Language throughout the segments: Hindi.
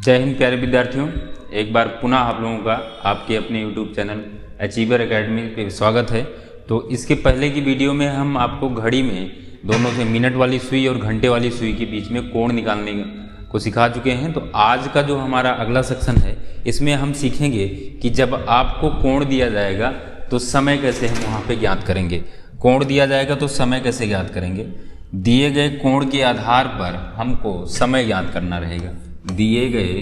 जय हिंद प्यारे विद्यार्थियों, एक बार पुनः आप लोगों का आपके अपने YouTube चैनल अचीवर एकेडमी पे स्वागत है। तो इसके पहले की वीडियो में हम आपको घड़ी में दोनों से मिनट वाली सुई और घंटे वाली सुई के बीच में कोण निकालने को सिखा चुके हैं। तो आज का जो हमारा अगला सेक्शन है इसमें हम सीखेंगे कि जब आपको कोण दिया जाएगा तो समय कैसे हम वहाँ पे ज्ञात करेंगे। कोण दिया जाएगा तो समय कैसे ज्ञात करेंगे। दिए गए कोण के आधार पर हमको समय ज्ञात करना रहेगा। दिए गए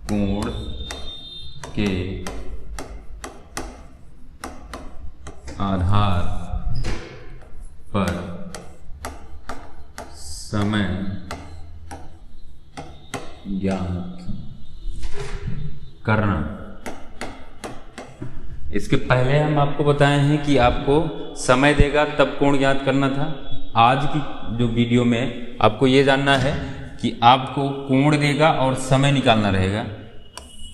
कोण के आधार पर समय ज्ञात करना। इसके पहले हम आपको बताए हैं कि आपको समय देगा तब कोण ज्ञात करना था। आज की जो वीडियो में आपको ये जानना है कि आपको कोण देगा और समय निकालना रहेगा।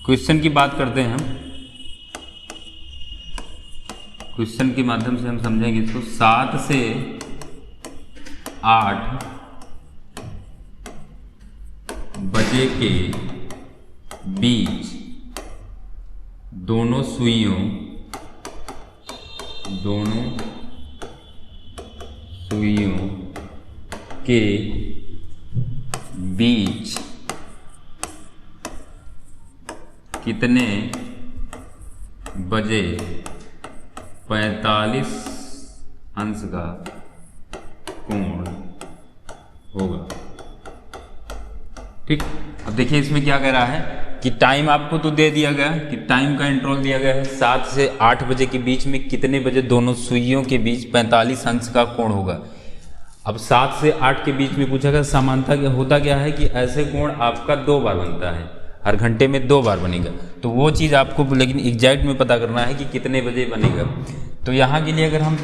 क्वेश्चन की बात करते हैं हम। क्वेश्चन के माध्यम से हम समझेंगे इसको। 7 से 8 बजे के बीच दोनों सुइयों के बीच कितने बजे 45 अंश का कोण होगा। ठीक, अब देखिए इसमें क्या कह रहा है कि टाइम आपको तो दे दिया गया कि टाइम का इंटरवल दिया गया है 7 से 8 बजे के बीच में कितने बजे दोनों सुइयों के बीच 45 अंश का कोण होगा। अब 7 से 8 के बीच में पूछा गया समानता क्या होता क्या है कि ऐसे कोण आपका 2 बार बनता है, हर घंटे में 2 बार बनेगा। तो वो चीज़ आपको लेकिन एग्जैक्ट में पता करना है कि कितने बजे बनेगा। तो यहाँ के लिए अगर हम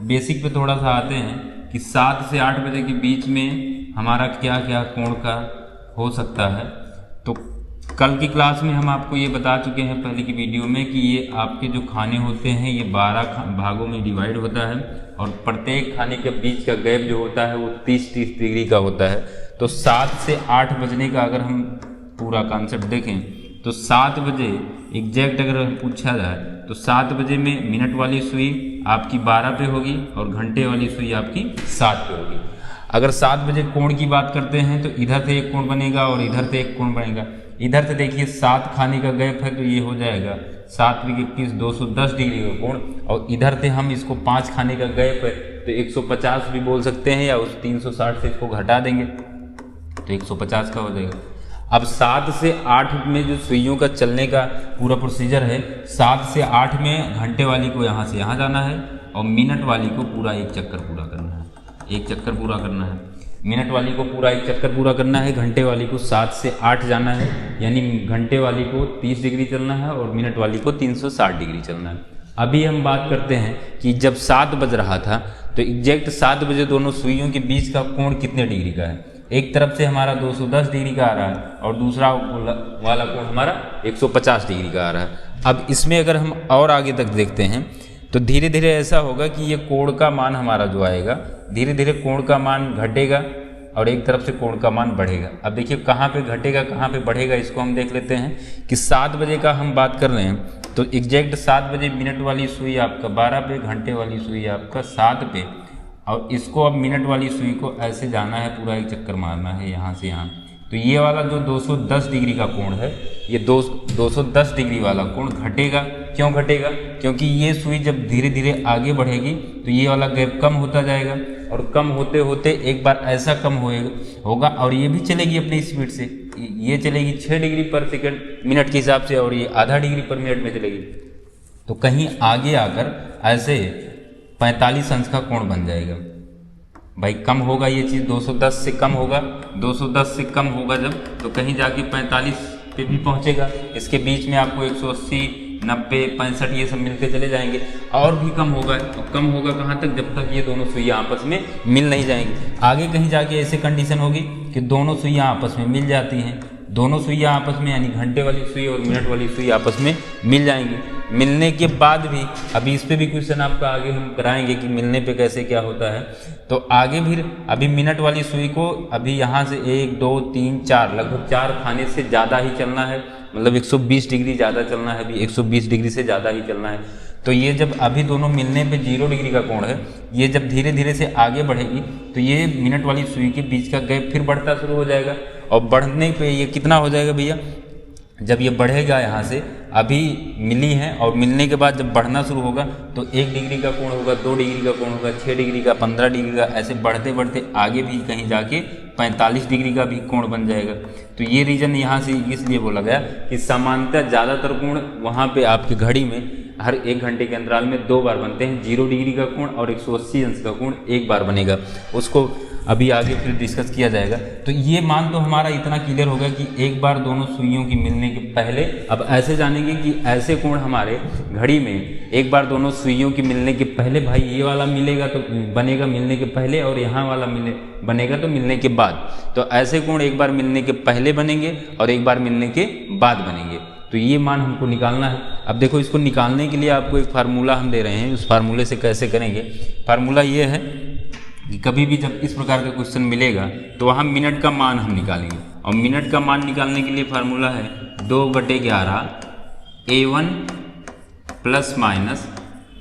बेसिक पे थोड़ा सा आते हैं कि 7 से 8 बजे के बीच में हमारा क्या क्या कोण का हो सकता है। तो कल की क्लास में हम आपको ये बता चुके हैं पहले की वीडियो में कि ये आपके जो खाने होते हैं ये 12 भागों में डिवाइड होता है और प्रत्येक खाने के बीच का गैप जो होता है वो 30-30 डिग्री का होता है। तो 7 से 8 बजने का अगर हम पूरा कॉन्सेप्ट देखें तो 7 बजे एग्जैक्ट अगर पूछा जाए तो 7 बजे में मिनट वाली सुई आपकी 12 पे होगी और घंटे वाली सुई आपकी 7 पे होगी। अगर 7 बजे कोण की बात करते हैं तो इधर से एक कोण बनेगा और इधर से एक कोण बनेगा। इधर से देखिए 7 खाने का गैप है तो ये हो जाएगा 7 × 21 210 डिग्री का कोण। और इधर से हम इसको 5 खाने का गैप है तो 150 भी बोल सकते हैं या उस 360 से इसको घटा देंगे तो 150 का हो जाएगा। अब 7 से 8 में जो सुइयों का चलने का पूरा प्रोसीजर है, 7 से 8 में घंटे वाली को यहाँ से यहाँ जाना है और मिनट वाली को पूरा एक चक्कर पूरा करना है। एक चक्कर पूरा करना है, मिनट वाली को पूरा एक चक्कर पूरा करना है, घंटे वाली को 7 से 8 जाना है, यानी घंटे वाली को 30 डिग्री चलना है और मिनट वाली को 360 डिग्री चलना है। अभी हम बात करते हैं कि जब 7 बज रहा था तो एग्जैक्ट 7 बजे दोनों सुइयों के बीच का कोण कितने डिग्री का है। एक तरफ से हमारा 210 डिग्री का आ रहा है और दूसरा वाला कोण हमारा 150 डिग्री का आ रहा है। अब इसमें अगर हम और आगे तक देखते हैं तो धीरे धीरे ऐसा होगा कि ये कोण का मान हमारा जो आएगा धीरे धीरे कोण का मान घटेगा और एक तरफ से कोण का मान बढ़ेगा। अब देखिए कहाँ पे घटेगा कहाँ पे बढ़ेगा इसको हम देख लेते हैं कि 7 बजे का हम बात कर रहे हैं तो एग्जैक्ट 7 बजे मिनट वाली सुई आपका 12 पे, घंटे वाली सुई आपका 7 पे और इसको अब मिनट वाली सुई को ऐसे जाना है, पूरा एक चक्कर मारना है यहाँ से यहाँ। तो ये वाला जो 210 डिग्री का कोण है ये 210 डिग्री वाला कोण घटेगा। क्यों घटेगा? क्योंकि ये सुई जब धीरे धीरे आगे बढ़ेगी तो ये वाला गैप कम होता जाएगा और कम होते होते एक बार ऐसा कम होगा और ये भी चलेगी अपनी स्पीड से। ये चलेगी 6 डिग्री पर सेकंड मिनट के हिसाब से और ये आधा डिग्री पर मिनट में चलेगी। तो कहीं आगे आकर ऐसे 45 अंश का कोण बन जाएगा। भाई कम होगा ये चीज़, 210 से कम होगा, 210 से कम होगा जब तो कहीं जाके 45 पे भी पहुंचेगा। इसके बीच में आपको 180, 90, 65 ये सब मिलते चले जाएंगे और भी कम होगा। तो कम होगा कहाँ तक? जब तक ये दोनों सुइयाँ आपस में मिल नहीं जाएंगी। आगे कहीं जाके ऐसे कंडीशन होगी कि दोनों सुइयाँ आपस में मिल जाती हैं। दोनों सुइयाँ आपस में यानी घंटे वाली सुई और मिनट वाली सुई आपस में मिल जाएंगी। मिलने के बाद भी अभी इस पे भी क्वेश्चन आपका आगे हम कराएंगे कि मिलने पे कैसे क्या होता है। तो आगे भी अभी मिनट वाली सुई को अभी यहाँ से 1 2 3 4 लगभग 4 खाने से ज़्यादा ही चलना है, मतलब 120 डिग्री ज़्यादा चलना है, अभी 120 डिग्री से ज़्यादा ही चलना है। तो ये जब अभी दोनों मिलने पे 0 डिग्री का कोण है, ये जब धीरे धीरे से आगे बढ़ेगी तो ये मिनट वाली सुई के बीच का गैप फिर बढ़ता शुरू हो जाएगा। और बढ़ने पे ये कितना हो जाएगा भैया, जब ये बढ़ेगा यहाँ से अभी मिली है और मिलने के बाद जब बढ़ना शुरू होगा तो 1 डिग्री का कोण होगा, 2 डिग्री का कोण होगा, 6 डिग्री का, 15 डिग्री का, ऐसे बढ़ते बढ़ते आगे भी कहीं जाके 45 डिग्री का भी कोण बन जाएगा। तो ये रीज़न यहाँ से इसलिए बोला गया कि सामान्यतः ज़्यादातर कोण वहाँ पे आपकी घड़ी में हर 1 घंटे के अंतराल में 2 बार बनते हैं। 0 डिग्री का कोण और 180 अंश का कोण 1 बार बनेगा, उसको अभी आगे फिर डिस्कस किया जाएगा। तो ये मान तो हमारा इतना क्लियर होगा कि एक बार दोनों सुइयों की मिलने के पहले, अब ऐसे जानेंगे कि ऐसे कोण हमारे घड़ी में एक बार दोनों सुइयों की मिलने के पहले, भाई ये वाला मिलेगा तो बनेगा मिलने के पहले और यहाँ वाला बनेगा तो मिलने के बाद। तो ऐसे कोण एक बार मिलने के पहले बनेंगे और एक बार मिलने के बाद बनेंगे। तो ये मान हमको निकालना है। अब देखो इसको निकालने के लिए आपको एक फार्मूला हम दे रहे हैं, उस फार्मूले से कैसे करेंगे। फार्मूला ये है कि कभी भी जब इस प्रकार का क्वेश्चन मिलेगा तो वहाँ मिनट का मान हम निकालेंगे, और मिनट का मान निकालने के लिए फार्मूला है 2/11 A1 plus minus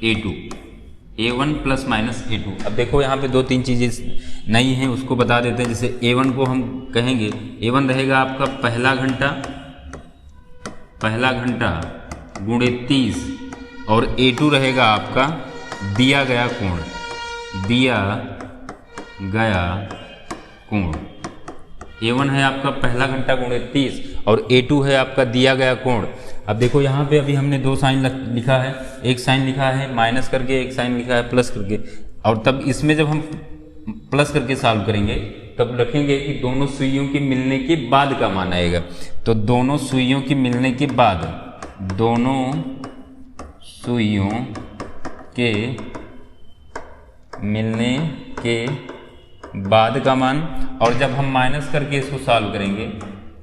A2, A1 plus minus A2। अब देखो यहाँ पे 2-3 चीज़ें नई हैं, उसको बता देते हैं। जैसे A1 को हम कहेंगे, A1 रहेगा आपका पहला घंटा गुणे 30 और A2 रहेगा आपका दिया गया कोण। A1 है आपका पहला घंटा गुणे 30 और A2 है आपका दिया गया कोण। अब देखो यहाँ पे अभी हमने 2 साइन लिखा है, एक साइन लिखा है माइनस करके, एक साइन लिखा है प्लस करके। और तब इसमें जब हम प्लस करके सॉल्व करेंगे तब रखेंगे कि दोनों सुइयों के मिलने के बाद का मान आएगा। तो दोनों सुइयों के मिलने के बाद, दोनों सुइयों के मिलने के बाद का मान, और जब हम माइनस करके इसको सॉल्व करेंगे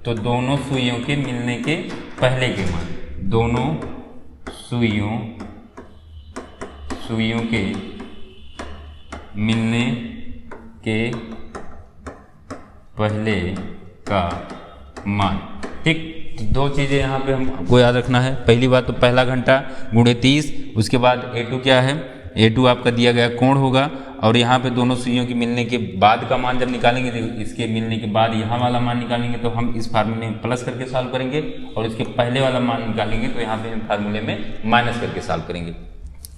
तो दोनों सुइयों के मिलने के पहले के मान, दोनों सुइयों के मिलने के पहले का मान। ठीक, तो 2 चीज़ें यहाँ पे हमको याद रखना है। पहली बात तो पहला घंटा गुणे 30, उसके बाद A2 क्या है, A2 आपका दिया गया कोण होगा, और यहाँ पे दोनों सुइयों के मिलने के बाद का मान जब निकालेंगे तो इसके मिलने के बाद यहाँ वाला मान निकालेंगे तो हम इस फार्मूले में प्लस करके सॉल्व करेंगे, और इसके पहले वाला मान निकालेंगे तो यहाँ पे हम फार्मूले में माइनस करके सॉल्व करेंगे।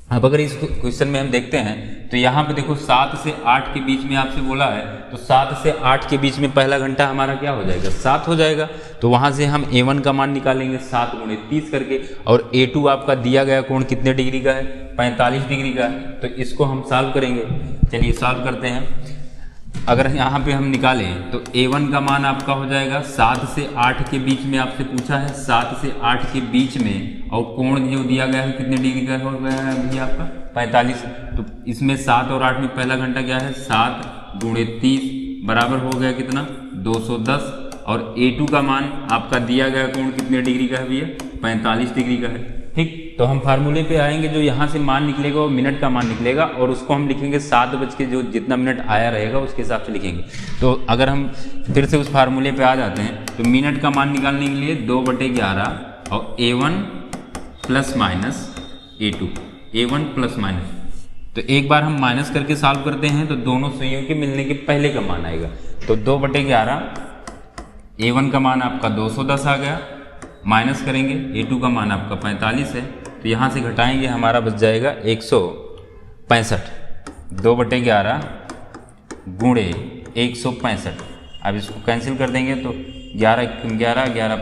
अब अगर इस क्वेश्चन में हम देखते हैं तो यहाँ पे देखो 7 से 8 के बीच में आपसे बोला है, तो 7 से 8 के बीच में पहला घंटा हमारा क्या हो जाएगा, 7 हो जाएगा। तो वहाँ से हम A1 का मान निकालेंगे 7 गुणे 30 करके, और A2 आपका दिया गया कोण कितने डिग्री का है, 45 डिग्री का है। तो इसको हम सॉल्व करेंगे, चलिए सॉल्व करते हैं। अगर यहाँ पे हम निकालें तो A1 का मान आपका हो जाएगा 7 से 8 के बीच में, आपसे पूछा है 7 से 8 के बीच में, और कोण जो दिया गया है कितने डिग्री का हो गया है भैया आपका 45। तो इसमें 7 और 8 में पहला घंटा क्या है, 7 गुणे 30 बराबर हो गया कितना 210, और A2 का मान आपका दिया गया कोण कितने डिग्री का है भैया 45 डिग्री का है। ठीक, तो हम फार्मूले पे आएंगे, जो यहाँ से मान निकलेगा वो मिनट का मान निकलेगा, और उसको हम लिखेंगे 7 बज के जो जितना मिनट आया रहेगा उसके हिसाब से लिखेंगे। तो अगर हम फिर से उस फार्मूले पे आ जाते हैं तो मिनट का मान निकालने के लिए 2/11 और A1 plus minus A2, A1 plus minus. तो एक बार हम माइनस करके सॉल्व करते हैं तो दोनों सुइयों के मिलने के पहले का मान आएगा। तो 2/11 A1 का मान आपका 210 आ गया, माइनस करेंगे A2 का मान आपका 45 है, तो यहाँ से घटाएंगे हमारा बच जाएगा 165। 2/11 गुणे 165, अब इसको कैंसिल कर देंगे तो 11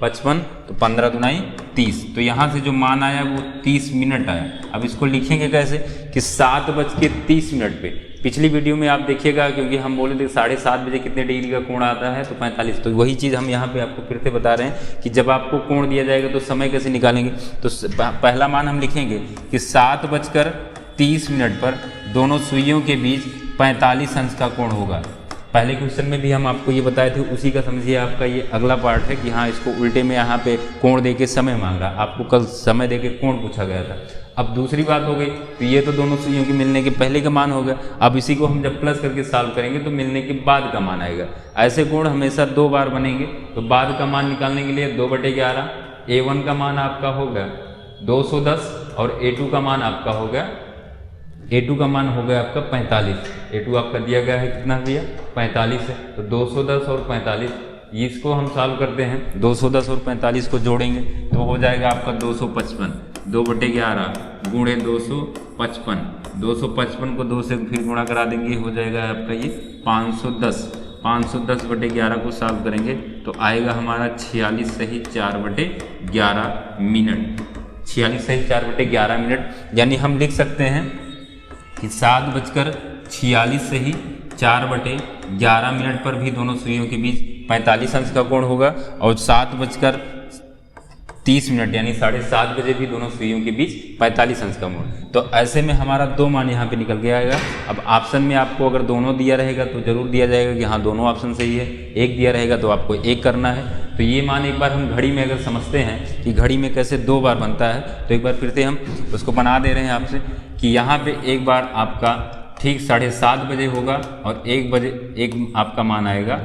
55, तो 15 दुनाई 30। तो यहाँ से जो मान आया वो 30 मिनट आया। अब इसको लिखेंगे कैसे कि 7:30 पे। पिछली वीडियो में आप देखिएगा, क्योंकि हम बोले थे 7:30 बजे कितने डिग्री का कोण आता है, तो 45। तो वही चीज़ हम यहाँ पे आपको फिर से बता रहे हैं कि जब आपको कोण दिया जाएगा तो समय कैसे निकालेंगे। तो पहला मान हम लिखेंगे कि 7:30 पर दोनों सुइयों के बीच 45 अंश का कोण होगा। पहले क्वेश्चन में भी हम आपको ये बताए थे, उसी का समझिए आपका ये अगला पार्ट है कि हाँ इसको उल्टे में यहाँ पे कोण दे के समय मांग रहा, आपको कल समय दे के कोण पूछा गया था। अब दूसरी बात हो गई, तो ये तो दोनों सुइयों के मिलने के पहले का मान हो गया। अब इसी को हम जब प्लस करके सॉल्व करेंगे तो मिलने के बाद का मान आएगा। ऐसे कोण हमेशा 2 बार बनेंगे, तो बाद का मान निकालने के लिए 2/11, A1 का मान आपका होगा 210 और A2 का मान आपका होगा, A2 का मान हो गया आपका 45। A2 आपका दिया गया है कितना भैया 45 है, तो 210 और 45 इसको हम सॉल्व करते हैं। 210 और 45 को जोड़ेंगे तो हो जाएगा आपका 255, 2/11 गुणे 255, 255 को 2 से फिर गुणा करा देंगे, हो जाएगा आपका ये 510। 510/11 को सॉल्व करेंगे तो आएगा हमारा 46 सही 4/11 मिनट। 46 सही 4/11 मिनट, यानी हम लिख सकते हैं कि 7:46 सही 4/11 मिनट पर भी दोनों सुइयों के बीच 45 अंश का कोण होगा, और 7:30 यानी 7:30 बजे भी दोनों सुइयों के बीच 45 अंश का कोण। तो ऐसे में हमारा 2 मान यहाँ पे निकल के आएगा। अब ऑप्शन में आपको अगर दोनों दिया रहेगा तो जरूर दिया जाएगा कि हाँ दोनों ऑप्शन सही है, एक दिया रहेगा तो आपको एक करना है। तो ये मान एक बार हम घड़ी में अगर समझते हैं कि घड़ी में कैसे 2 बार बनता है, तो एक बार फिर से हम उसको बना दे रहे हैं आपसे कि यहाँ पे एक बार आपका ठीक 7:30 बजे होगा और 1 बजे एक आपका मान आएगा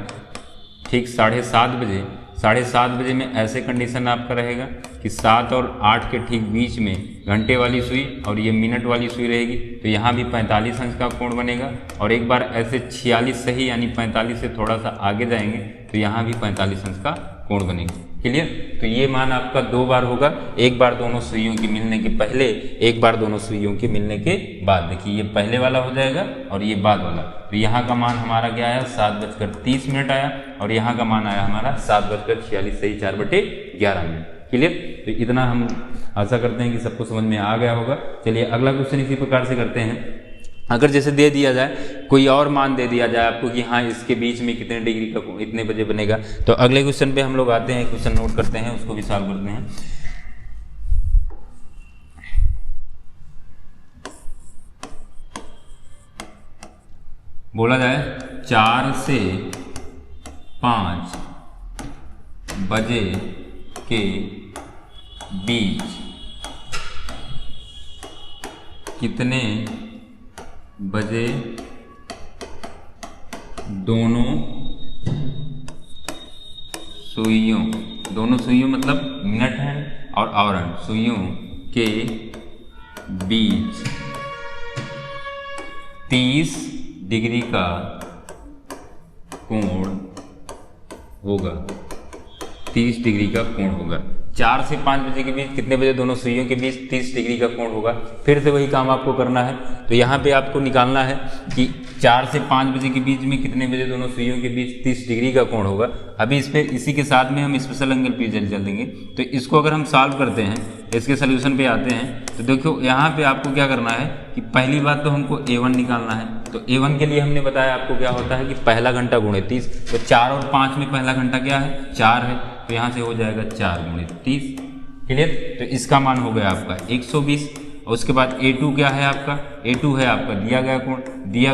ठीक 7:30 बजे। 7:30 बजे में ऐसे कंडीशन आपका रहेगा कि 7 और 8 के ठीक बीच में घंटे वाली सुई और ये मिनट वाली सुई रहेगी, तो यहाँ भी 45 अंश का कोण बनेगा। और एक बार ऐसे 46 सही यानी 45 से थोड़ा सा आगे जाएंगे तो यहाँ भी 45 अंश का कोण बनेगा। क्लियर? तो ये मान आपका 2 बार होगा, एक बार दोनों सुइयों के मिलने के पहले, एक बार दोनों सुइयों के मिलने के बाद। देखिए ये पहले वाला हो जाएगा और ये बाद वाला। तो यहाँ का मान हमारा क्या आया 7:30 आया, और यहाँ का मान आया हमारा 7:46 सही 4/11 मिनट। क्लियर? तो इतना हम आशा करते हैं कि सबको समझ में आ गया होगा। चलिए अगला क्वेश्चन इसी प्रकार से करते हैं। अगर जैसे दे दिया जाए, कोई और मान दे दिया जाए आपको कि हाँ इसके बीच में कितने डिग्री का इतने बजे बनेगा, तो अगले क्वेश्चन पे हम लोग आते हैं, क्वेश्चन नोट करते हैं, उसको भी सॉल्व करते हैं। बोला जाए 4 से 5 बजे के बीच कितने बजे दोनों सुइयों मतलब मिनट हैंड और आवर हैंड सुइयों के बीच 30 डिग्री का कोण होगा। 30 डिग्री का कोण होगा। 4 से 5 बजे के बीच कितने बजे दोनों सुइयों के बीच 30 डिग्री का कोण होगा। फिर से वही काम आपको करना है। तो यहाँ पे आपको निकालना है कि 4 से 5 बजे के बीच में कितने बजे दोनों सुइयों के बीच 30 डिग्री का कोण होगा। अभी इस पे इसी के साथ में हम स्पेशल एंगल पे चल देंगे। तो इसको अगर हम सॉल्व करते हैं, इसके सोल्यूशन पे आते हैं, तो देखो यहाँ पे आपको क्या करना है कि पहली बात तो हमको A1 निकालना है। तो A1 के लिए हमने बताया आपको क्या होता है कि पहला घंटा गुणे 30। तो 4 और 5 में पहला घंटा क्या है 4 है, तो यहाँ से हो जाएगा 4 गुणे 30। क्लियर? तो इसका मान हो गया आपका 120। और उसके बाद A2 क्या है आपका, A2 है आपका दिया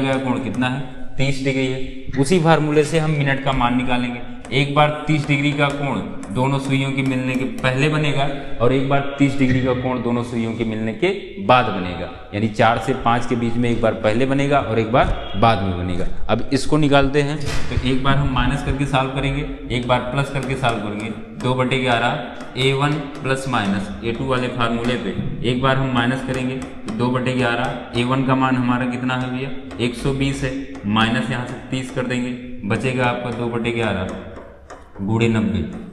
गया कोण कितना है 30 डिग्री है। उसी फार्मूले से हम मिनट का मान निकालेंगे। एक बार 30 डिग्री का कोण दोनों सुइयों के मिलने के पहले बनेगा और एक बार 30 डिग्री का कोण दोनों सुइयों के मिलने के बाद बनेगा। यानी 4 से 5 के बीच में एक बार पहले बनेगा और एक बार बाद में बनेगा। अब इसको निकालते हैं। तो एक बार हम माइनस करके सॉल्व करेंगे, एक बार प्लस करके सॉल्व करेंगे। 2/11 A1 प्लस माइनस A2 वाले फार्मूले पे एक बार हम माइनस करेंगे। 2/11 A1 का मान हमारा कितना है भैया 120 है, माइनस यहाँ से 30 कर देंगे, बचेगा आपका 2/11 गुणे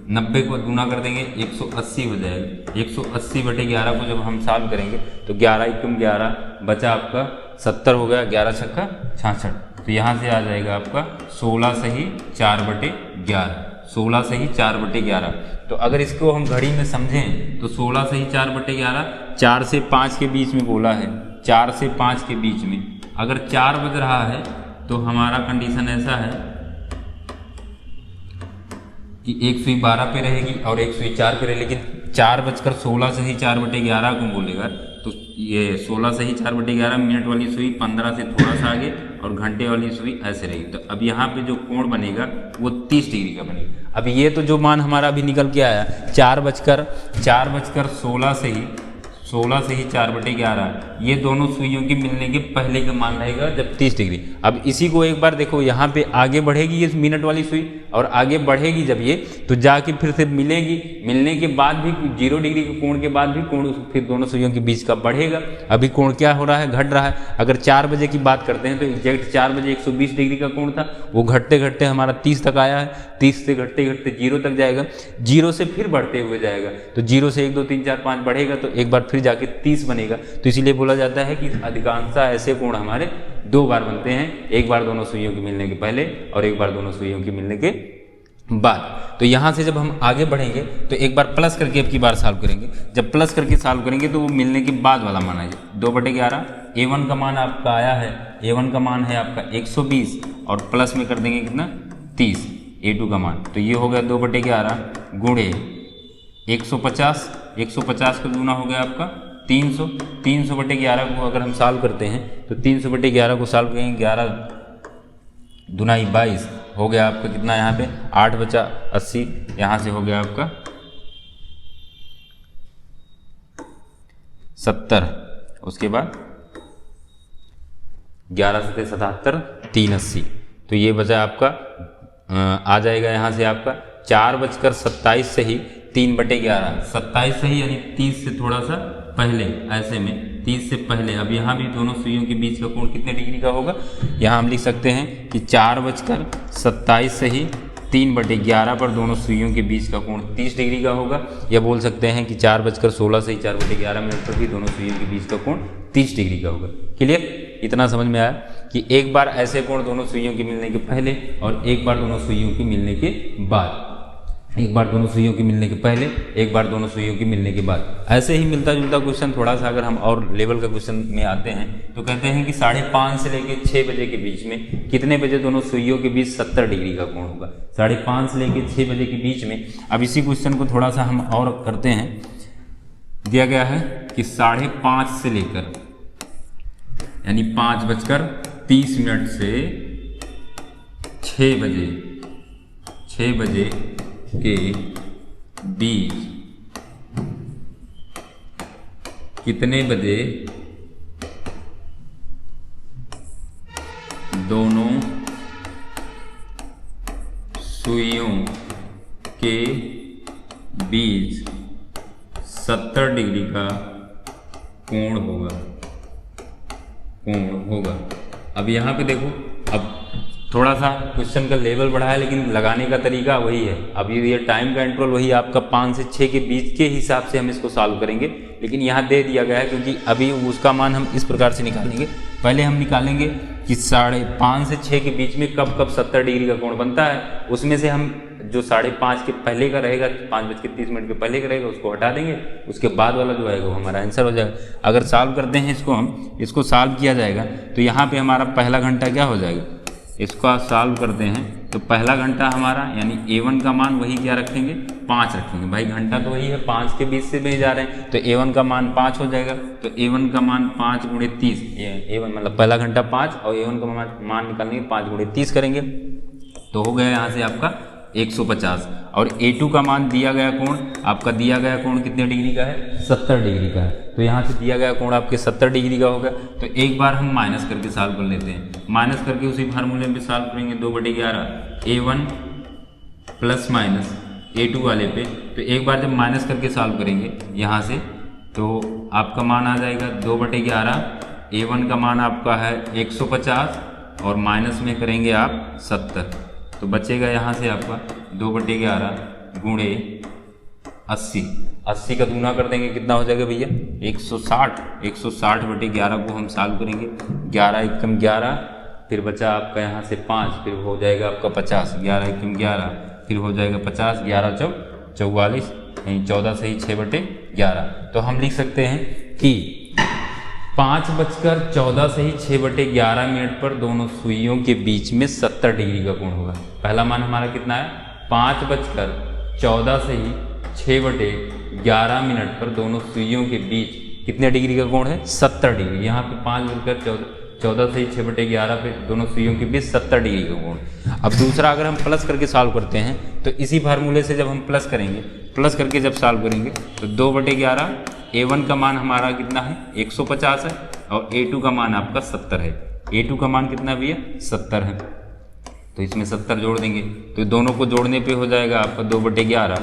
90 को गुना कर देंगे 180 हो जाएगा। 180/11 को जब हम सॉल्व करेंगे तो 11 × 11 बचा आपका 70 हो गया, 11 छक्का 66। तो यहाँ से आ जाएगा आपका 16 सही 4/11, 16 सही 4/11। तो अगर इसको हम घड़ी में समझें तो 16 सही 4/11 4 से 5 के बीच में बोला है। 4 से 5 के बीच में अगर 4 बज रहा है तो हमारा कंडीशन ऐसा है कि एक सुई 12 पे रहेगी और एक सुई 4 पे रहेगी, लेकिन 4 बजकर 16 से ही 4/11 को बोलेगा तो ये 16 से ही 4/11, मिनट वाली सुई 15 से थोड़ा सा आगे और घंटे वाली सुई ऐसे रहेगी। तो अब यहाँ पे जो कोण बनेगा वो 30 डिग्री का बनेगा। अब ये तो जो मान हमारा अभी निकल के आया 4:16 से ही 4/11, ये दोनों सुइयों के मिलने के पहले का मान रहेगा जब 30 डिग्री। अब इसी को एक बार देखो, यहाँ पे आगे बढ़ेगी ये मिनट वाली सुई और आगे बढ़ेगी जब ये, तो जाके फिर से मिलेगी, मिलने के बाद भी 0 डिग्री के कोण के बाद भी कोण फिर दोनों सुइयों के बीच का बढ़ेगा। अभी कोण क्या हो रहा है, घट रहा है। अगर 4 बजे की बात करते हैं तो एग्जैक्ट 4 बजे 120 डिग्री का कोण था, वो घटते घटते हमारा 30 तक आया है, 30 से घटते घटते 0 तक जाएगा, 0 से फिर बढ़ते हुए जाएगा, तो 0 से 1 2 3 4 5 बढ़ेगा, तो एक बार फिर जाके 30 बनेगा। तो इसीलिए बोला जाता है कि अधिकांशतः ऐसे कोण हमारे 2 बार बनते हैं, एक बार दोनों सुइयों के मिलने के पहले और एक बार दोनों सुइयों के मिलने के बाद। तो यहाँ से जब हम आगे बढ़ेंगे तो एक बार प्लस करके अब की बार सॉल्व करेंगे। जब प्लस करके सॉल्व करेंगे तो वो मिलने के बाद वाला मान आएगा 2/11। A1 का मान आपका आया है, A1 का मान है आपका 120 और प्लस में कर देंगे कितना 30 A2 का मान, तो ये हो गया 2/11 गुणे 150 का दूना हो गया आपका 300। 300/11 को अगर हम सॉल्व करते हैं तो 300/11 को सॉल्व करेंगे, 11 दूनाई 22 हो गया आपका कितना, यहाँ पे 8 बचा 80, यहाँ से हो गया आपका 70, उसके बाद 11 से 77 380, तो ये बचा आपका आ जाएगा यहाँ से आपका 4:27 से ही 3/11, 27 से ही यानी 30 से थोड़ा सा पहले, ऐसे में 30 से पहले। अब यहाँ भी दोनों सुइयों के बीच का कोण कितने डिग्री का होगा, यहाँ हम लिख सकते हैं कि 4:27 से ही 3/11 पर दोनों सुइयों के बीच का कोण 30 डिग्री का होगा, या बोल सकते हैं कि 4:16 से ही 4/11 मिनट पर भी दोनों सुइयों के बीच का कोण 30 डिग्री का होगा। क्लियर, इतना समझ में आया कि एक बार ऐसे कोण दोनों सुइयों के मिलने के पहले और एक बार दोनों सुइयों के मिलने के बाद, एक बार दोनों सुइयों के मिलने के पहले, एक बार दोनों सुइयों के मिलने के बाद। ऐसे ही मिलता जुलता क्वेश्चन थोड़ा सा अगर हम और लेवल का क्वेश्चन में आते हैं तो कहते हैं कि 5:30 से लेकर 6 बजे के बीच में कितने बजे दोनों सुइयों के बीच 70 डिग्री का कोण होगा। 5:30 से लेकर 6 बजे के बीच में। अब इसी क्वेश्चन को थोड़ा सा हम और करते हैं। दिया गया है कि 5:30 से लेकर यानी 5:30 से 6 बजे के बीच कितने बजे दोनों सुइयों के बीच 70 डिग्री का कोण होगा। अब यहाँ पे देखो, अब थोड़ा सा क्वेश्चन का लेवल बढ़ा है लेकिन लगाने का तरीका वही है। अभी ये टाइम का इंटरवल वही आपका 5 से 6 के बीच के हिसाब से हम इसको सॉल्व करेंगे, लेकिन यहाँ दे दिया गया है क्योंकि अभी उसका मान हम इस प्रकार से निकालेंगे। पहले हम निकालेंगे कि 5:30 से 6 के बीच में कब 70 डिग्री का कोण बनता है। उसमें से हम जो 5:30 के पहले का रहेगा, 5:30 के पहले का रहेगा, उसको हटा देंगे, उसके बाद वाला जो आएगा वो हमारा आंसर हो जाएगा। अगर सॉल्व करते हैं इसको सॉल्व किया जाएगा तो यहाँ पे हमारा पहला घंटा क्या हो जाएगा, इसको सॉल्व करते हैं तो पहला घंटा हमारा यानी A1 का मान वही क्या रखेंगे, 5 रखेंगे। भाई घंटा तो वही है, 5 के बीच से भी जा रहे हैं तो A1 का मान 5 हो जाएगा। तो A1 का मान 5 गुणे 30, A1 मतलब पहला घंटा 5 और A1 का मान निकालेंगे 5 गुणे 30 करेंगे तो हो गया यहाँ से आपका 150। और A2 का मान दिया गया कोण, आपका दिया गया कोण कितने डिग्री का है, 70 डिग्री का है। तो यहाँ से दिया गया कोण आपके 70 डिग्री का होगा। तो एक बार हम माइनस करके सॉल्व कर लेते हैं। माइनस करके उसी फार्मूले में सॉल्व करेंगे 2/11 A1 प्लस माइनस A2 वाले पे। तो एक बार जब माइनस करके सॉल्व करेंगे यहाँ से तो आपका मान आ जाएगा 2/11। A1 का मान आपका है 150 और माइनस में करेंगे आप 70, तो बचेगा यहाँ से आपका 2/11 गुणे 80 का दूना कर देंगे, कितना हो जाएगा भैया 160। 160/11 को हम सॉल्व करेंगे, 11 एकम 11, फिर बचा आपका यहाँ से 5, फिर हो जाएगा आपका 50, 11 एकम 11, फिर हो जाएगा 50, 11 चौक 44, यानी 14 से ही 6/11। तो हम लिख सकते हैं कि 5:14 से ही 6/11 मिनट पर दोनों सुइयों के बीच में 70 डिग्री का कोण होगा। पहला मान हमारा कितना है, 5:14 से ही 6/11 मिनट पर दोनों सुइयों के बीच कितने डिग्री का कोण है? 70 डिग्री। यहाँ पे 5 मिलकर 14 से 6/11 पे दोनों सुइयों के बीच 70 डिग्री का कोण। अब दूसरा अगर हम प्लस करके सॉल्व करते हैं तो इसी फार्मूले से जब हम प्लस करेंगे, प्लस करके जब सॉल्व करेंगे तो 2/11 A1 का मान हमारा कितना है? 150 है और A2 का मान आपका 70 है। A2 का मान कितना भी है? 70 है। तो इसमें 70 जोड़ देंगे तो दोनों को जोड़ने पे हो जाएगा आपका 2/11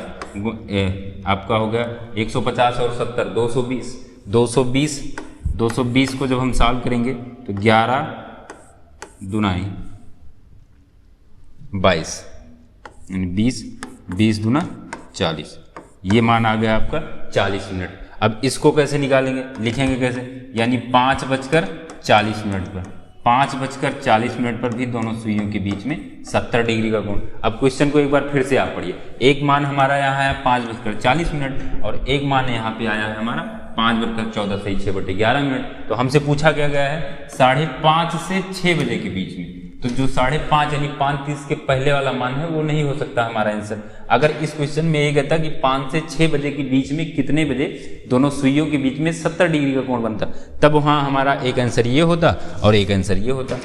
आपका हो गया 150 और 70 220 को जब हम सॉल्व करेंगे तो 11 दूनाई 22 यानी 20 दूना 40, ये मान आ गया आपका 40 मिनट। अब इसको कैसे निकालेंगे, लिखेंगे कैसे? यानी 5:40 पर 5:40 पर भी दोनों सुइयों के बीच में 70 डिग्री का कोण। अब क्वेश्चन को एक बार फिर से आप पढ़िए। एक मान हमारा यहाँ है 5:40 और एक मान यहाँ पे आया है हमारा 5:14 से 6/11। तो हमसे पूछा क्या गया है 5:30 से 6 बजे के बीच में। तो जो 5:30 यानी 5:30 के पहले वाला मान है वो नहीं हो सकता हमारा आंसर। अगर इस क्वेश्चन में ये कहता कि 5 से 6 बजे के बीच में कितने बजे दोनों सुइयों के बीच में 70 डिग्री का कोण बनता, तब वहाँ हमारा एक आंसर ये होता और एक आंसर ये होता।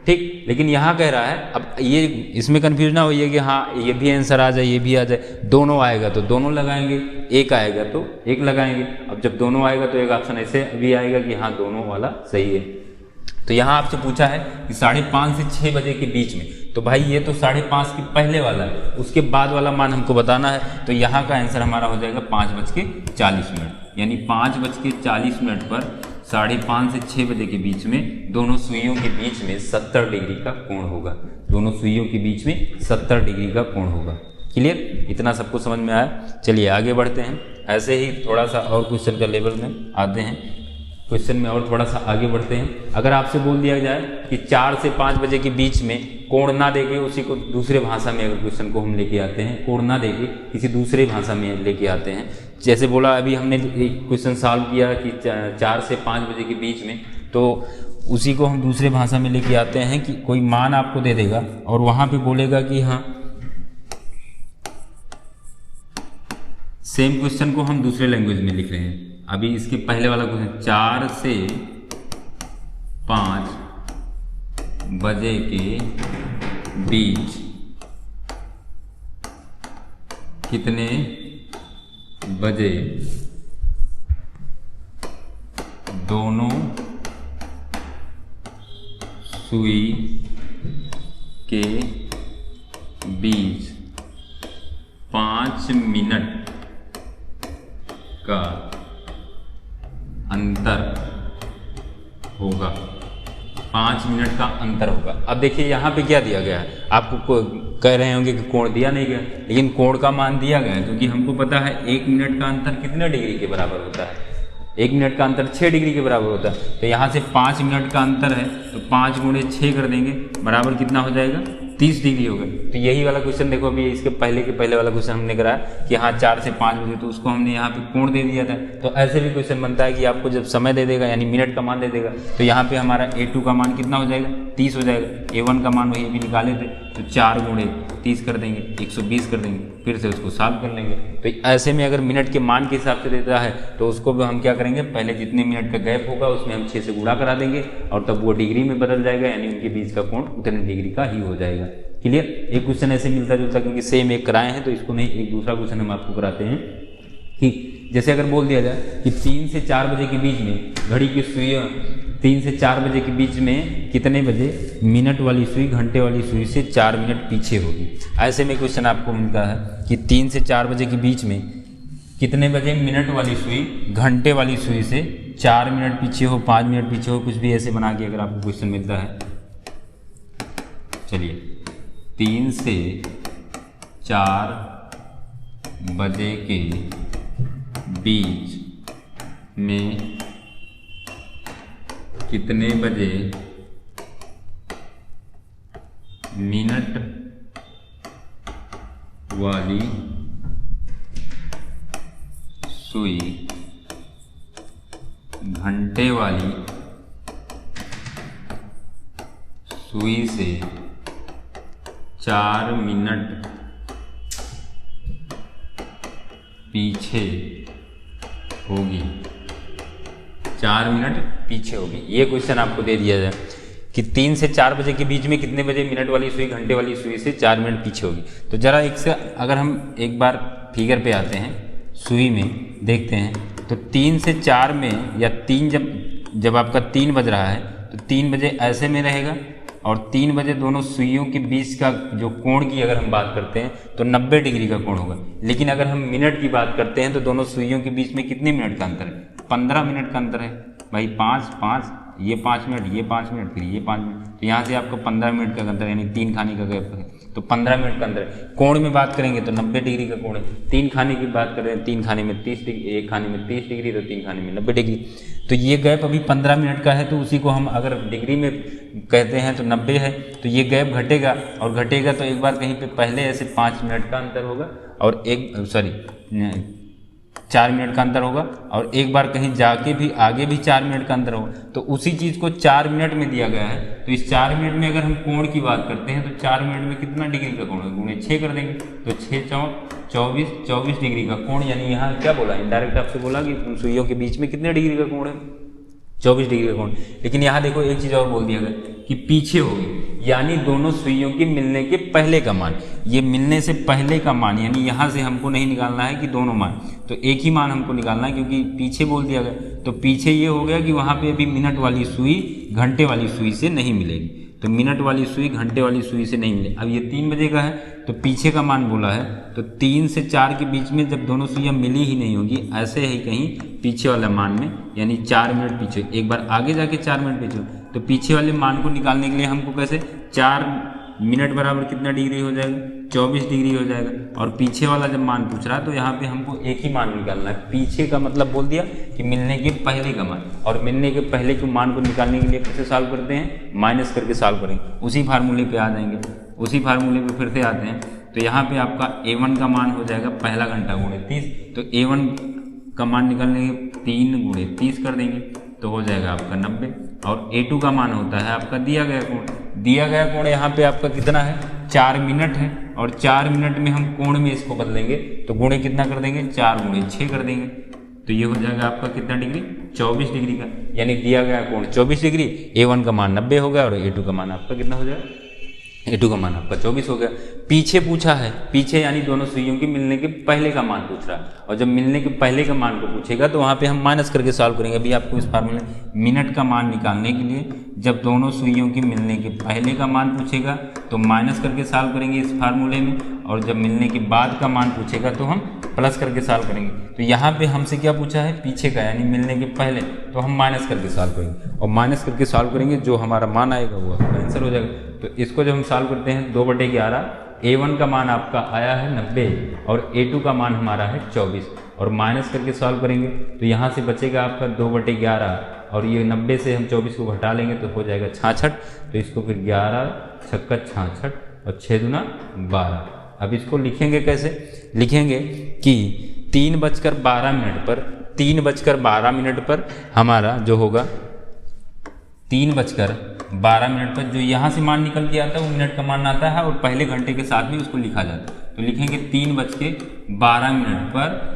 ठीक, लेकिन यहाँ कह रहा है, अब ये इसमें कन्फ्यूज ना होइए कि हाँ ये भी आंसर आ जाए ये भी आ जाए। दोनों आएगा तो दोनों लगाएंगे, एक आएगा तो एक लगाएंगे। अब जब दोनों आएगा तो एक ऑप्शन ऐसे भी आएगा कि हाँ दोनों वाला सही है। तो यहाँ आपसे पूछा है कि 5:30 से 6 बजे के बीच में, तो भाई ये तो 5:30 के पहले वाला है, उसके बाद वाला मान हमको बताना है। तो यहाँ का आंसर हमारा हो जाएगा 5:40, यानी 5:40 पर 5:30 से 6 बजे के बीच में दोनों सुइयों के बीच में 70 डिग्री का कोण होगा। दोनों सुइयों के बीच में 70 डिग्री का कोण होगा। क्लियर? इतना सबको समझ में आया? चलिए आगे बढ़ते हैं। ऐसे ही थोड़ा सा और क्वेश्चन का लेवल में आते हैं, क्वेश्चन में और थोड़ा सा आगे बढ़ते हैं। अगर आपसे बोल दिया जाए कि 4 से 5 बजे के बीच में कोण ना देके उसी को दूसरे भाषा में अगर क्वेश्चन को हम लेके आते हैं, कोण ना देके किसी दूसरे भाषा में लेके आते हैं, जैसे बोला अभी हमने एक क्वेश्चन सॉल्व किया कि 4 से 5 बजे के बीच में, तो उसी को हम दूसरे भाषा में लेके आते हैं कि कोई मान आपको दे देगा और वहाँ पे बोलेगा कि हाँ सेम क्वेश्चन को हम दूसरे लैंग्वेज में लिख रहे हैं। अभी इसके पहले वाला क्वेश्चन 4 से 5 बजे के बीच कितने बजे दोनों सुई के बीच 5 मिनट का अंतर होगा। 5 मिनट का अंतर होगा। अब देखिए यहाँ पे क्या दिया गया है, आपको कह रहे होंगे कि कोण दिया नहीं गया, लेकिन कोण का मान दिया गया है, क्योंकि हमको पता है 1 मिनट का अंतर कितने डिग्री के बराबर होता है। 1 मिनट का अंतर 6 डिग्री के बराबर होता है। तो यहाँ से 5 मिनट का अंतर है तो 5 गुणे 6 कर देंगे, बराबर कितना हो जाएगा? 30 डिग्री होगा। तो यही वाला क्वेश्चन देखो, अभी इसके पहले वाला क्वेश्चन हमने कराया कि हाँ 4 से 5 बजे, तो उसको हमने यहाँ पे कोण दे दिया था। तो ऐसे भी क्वेश्चन बनता है कि आपको जब समय दे देगा यानी मिनट का मान दे देगा, तो यहाँ पे हमारा A2 का मान कितना हो जाएगा? 30 हो जाएगा। A1 का मान वही भी निकाले थे, तो 4 गुणे 30 कर देंगे, 120 कर देंगे, फिर से उसको सॉल्व कर लेंगे। तो ऐसे में अगर मिनट के मान के हिसाब से देता है तो उसको भी हम क्या करेंगे, पहले जितने मिनट का गैप होगा उसमें हम 6 से गुणा करा देंगे और तब वो डिग्री में बदल जाएगा, यानी उनके बीच का कोण उतने डिग्री का ही हो जाएगा। क्लियर? एक क्वेश्चन ऐसे मिलता जुलता, क्योंकि सेम एक कराए हैं तो इसको नहीं, एक दूसरा क्वेश्चन हम आपको कराते हैं कि जैसे अगर बोल दिया जाए कि 3 से 4 बजे के बीच में घड़ी की सुई, 3 से 4 बजे के बीच में कितने बजे मिनट वाली सुई घंटे वाली सुई से 4 मिनट पीछे होगी। ऐसे में क्वेश्चन आपको मिलता है कि 3 से 4 बजे के बीच में कितने बजे मिनट वाली सुई घंटे वाली सुई से 4 मिनट पीछे हो, 5 मिनट पीछे हो, कुछ भी ऐसे बना के अगर आपको क्वेश्चन मिलता है। चलिए 3 से 4 बजे के बीच में कितने बजे मिनट वाली सुई घंटे वाली सुई से 4 मिनट पीछे होगी। 4 मिनट पीछे होगी। ये क्वेश्चन आपको दे दिया जाए कि 3 से 4 बजे के बीच में कितने बजे मिनट वाली सुई घंटे वाली सुई से 4 मिनट पीछे होगी। तो जरा एक से अगर हम एक बार फिगर पे आते हैं, सुई में देखते हैं, तो 3 से 4 में या 3 जब आपका 3 बज रहा है तो 3 बजे ऐसे में रहेगा, और 3 बजे दोनों सुइयों के बीच का जो कोण की अगर हम बात करते हैं तो 90 डिग्री का कोण होगा। लेकिन अगर हम मिनट की बात करते हैं तो दोनों सुइयों के बीच में कितने मिनट का अंतर है? 15 मिनट का अंतर है भाई। 5 ये 5 मिनट, ये 5 मिनट, फिर ये 5 मिनट, तो यहाँ से आपको 15 मिनट का अंतर, यानी 3 खाने का गैप है, तो 15 मिनट का अंतर है। कोण में बात करेंगे तो 90 डिग्री का कोण है। 3 खाने की बात करें, 3 खाने में 30 डिग्री, 1 खाने में 30 डिग्री, तो 3 खाने में 90 डिग्री। तो ये गैप अभी 15 मिनट का है, तो उसी को हम अगर डिग्री में कहते हैं तो 90 है, तो ये गैप घटेगा, और घटेगा तो एक बार कहीं पे पहले ऐसे 5 मिनट का अंतर होगा, और 4 मिनट का अंतर होगा, और एक बार कहीं जाके भी आगे भी 4 मिनट का अंतर होगा। तो उसी चीज़ को 4 मिनट में दिया गया है, तो इस 4 मिनट में अगर हम कोण की बात करते हैं तो 4 मिनट में कितना डिग्री का कोण है? गुणे 6 कर देंगे, तो 6 चौक 24 डिग्री का कोण। यानी यहाँ क्या बोला, इनडायरेक्ट आपसे बोला कि उन सुइयों के बीच में कितने डिग्री का कोण है? 24 डिग्री का कोण। लेकिन यहाँ देखो एक चीज़ और बोल दिया गया कि पीछे होगी, यानी दोनों सुइयों के मिलने के पहले का मान। ये मिलने से पहले का मान, यानी यहाँ से हमको नहीं निकालना है कि दोनों मान, तो एक ही मान हमको निकालना है, क्योंकि पीछे बोल दिया गया। तो पीछे ये हो गया कि वहाँ पे अभी मिनट वाली सुई घंटे वाली सुई से नहीं मिलेगी, तो मिनट वाली सुई घंटे वाली सुई से नहीं मिलेगी। अब ये 3 बजे का है, तो पीछे का मान बोला है, तो 3 से 4 के बीच में जब दोनों सुइयाँ मिली ही नहीं होगी, ऐसे ही कहीं पीछे वाला मान में, यानी 4 मिनट पीछे, एक बार आगे जाके 4 मिनट पीछे, तो पीछे वाले मान को निकालने के लिए हमको कैसे 4 मिनट बराबर कितना डिग्री हो जाएगा? 24 डिग्री हो जाएगा। और पीछे वाला जब मान पूछ रहा है तो यहाँ पे हमको एक ही मान निकालना है। पीछे का मतलब बोल दिया कि मिलने के पहले का मान, और मिलने के पहले के मान को निकालने के लिए कैसे सॉल्व करते हैं? माइनस करके सॉल्व करेंगे। उसी फार्मूले पे आ जाएंगे, उसी फार्मूले पे फिर से आते हैं। तो यहाँ पे आपका A1 का मान हो जाएगा पहला घंटा गुणे 30, तो A1 का मान निकालने के 3 गुणे 30 कर देंगे, तो हो जाएगा आपका 90। और A2 का मान होता है आपका दिया गया कोण। दिया गया कोण यहाँ पे आपका कितना है? 4 मिनट है, और 4 मिनट में हम कोण में इसको बदलेंगे, तो गुणे कितना कर देंगे? 4 गुणे 6 कर देंगे, तो ये हो जाएगा आपका कितना डिग्री? 24 डिग्री का। यानी दिया गया कोण 24 डिग्री, A1 का मान 90 हो गया, और A2 का मान आपका कितना हो जाएगा? A2 का मान आपका 24 हो गया। पीछे पूछा है, पीछे यानी दोनों सुइयों के मिलने के पहले का मान पूछ रहा है, और जब मिलने के पहले का मान को पूछेगा तो वहाँ पे हम माइनस करके सॉल्व करेंगे। अभी आपको इस फार्मूले मिनट का मान निकालने के लिए जब दोनों सुइयों के मिलने के पहले का मान पूछेगा तो माइनस करके सॉल्व करेंगे इस फार्मूले में, और जब मिलने के बाद का मान पूछेगा तो हम प्लस करके सॉल्व करेंगे। तो यहाँ पे हमसे क्या पूछा है? पीछे का, यानी मिलने के पहले, तो हम माइनस करके सॉल्व करेंगे, और माइनस करके सॉल्व करेंगे, जो हमारा मान आएगा वो आपका आंसर हो जाएगा। तो इसको जब हम सॉल्व करते हैं 2/11, A1 का मान आपका आया है 90, और A2 का मान हमारा है 24, और माइनस करके सॉल्व करेंगे तो यहाँ से बचेगा आपका 2/11, और ये 90 से हम 24 को घटा लेंगे तो हो जाएगा 66। तो इसको फिर 11 छक्का 66 और 6 दूना 12। अब इसको लिखेंगे कैसे? लिखेंगे कि 3:12 पर हमारा जो होगा 3:12 पर जो यहाँ से मान निकल के आता है वो मिनट का मान आता है, और पहले घंटे के साथ भी उसको लिखा जाता है। तो लिखेंगे 3:12 पर